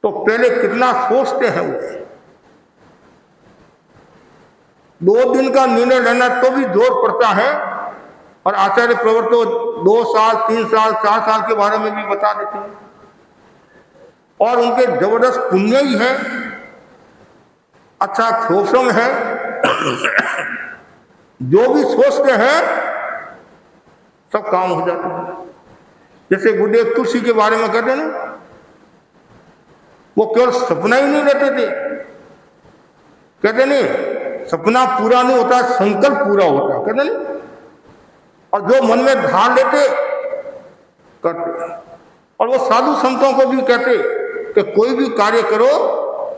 तो पहले कितना सोचते हैं वो। 2 दिन का निर्णय लेना तो भी जोर पड़ता है। और आचार्य प्रवर तो 2 साल 3 साल 4 साल के बारे में भी बता देते हैं। और उनके जबरदस्त पुण्य ही है, अच्छा शोषण है। जो भी सोचते हैं सब काम हो जाता है। जैसे गुरुदेव तुलसी के बारे में कहते हैं ना, वो केवल सपना ही नहीं लेते थे। कहते नहीं सपना पूरा नहीं होता, संकल्प पूरा होता है, कहते नहीं। और जो मन में धार लेते करते। और वो साधु संतों को भी कहते कि कोई भी कार्य करो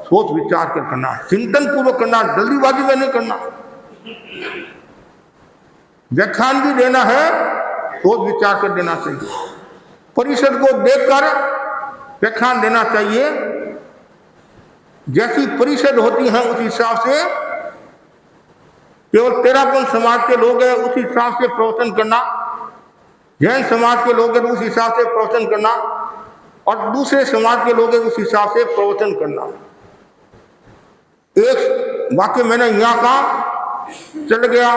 सोच विचार कर करना, चिंतन पूर्वक करना, जल्दीबाजी में नहीं करना। व्याख्यान भी देना है, सोच विचार कर देना चाहिए। परिषद को देखकर व्याख्यान देना चाहिए। जैसी परिषद होती है उस हिसाब से, केवल तेरापन समाज के लोग हैं उस हिसाब से प्रवचन करना, जैन समाज के लोग हैं उस हिसाब से प्रवचन करना, और दूसरे समाज के लोग हैं उस हिसाब से प्रवचन करना। एक वाक्य मैंने यहाँ कहा चल गया,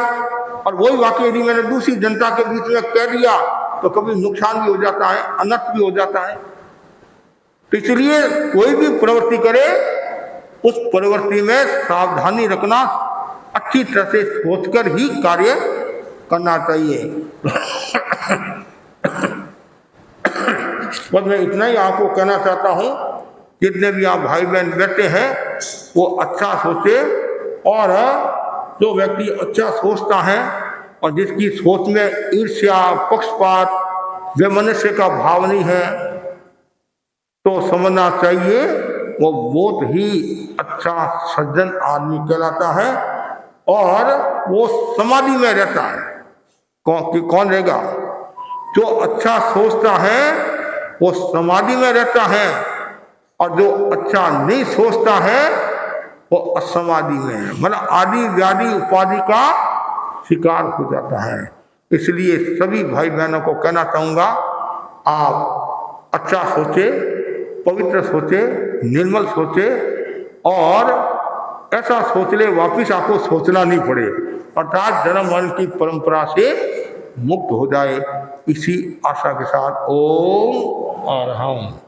और वही वाक्य यदि मैंने दूसरी जनता के बीच में कह दिया तो कभी नुकसान भी हो जाता है, अनर्थ भी हो जाता है। तो इसलिए कोई भी प्रवृत्ति करे उस प्रवृत्ति में सावधानी रखना, अच्छी तरह से सोचकर ही कार्य करना चाहिए। बस मैं इतना ही आपको कहना चाहता हूँ, जितने भी आप भाई बहन बैठे हैं वो अच्छा सोचे। और जो व्यक्ति अच्छा सोचता है और जिसकी सोच में ईर्ष्या, पक्षपात, वैमनस्य का भाव नहीं है, तो समझना चाहिए वो बहुत ही अच्छा सज्जन आदमी कहलाता है। और वो समाधि में रहता है। कौन रहेगा? जो अच्छा सोचता है वो समाधि में रहता है, और जो अच्छा नहीं सोचता है वो असमाधि में है, मतलब आदि व्याधि उपाधि का शिकार हो जाता है। इसलिए सभी भाई बहनों को कहना चाहूँगा, आप अच्छा सोचे, पवित्र सोचे, निर्मल सोचे, और ऐसा सोच ले वापिस आपको सोचना नहीं पड़े, अर्थात जन्म मरण की परंपरा से मुक्त हो जाए। इसी आशा के साथ ओम अरहम।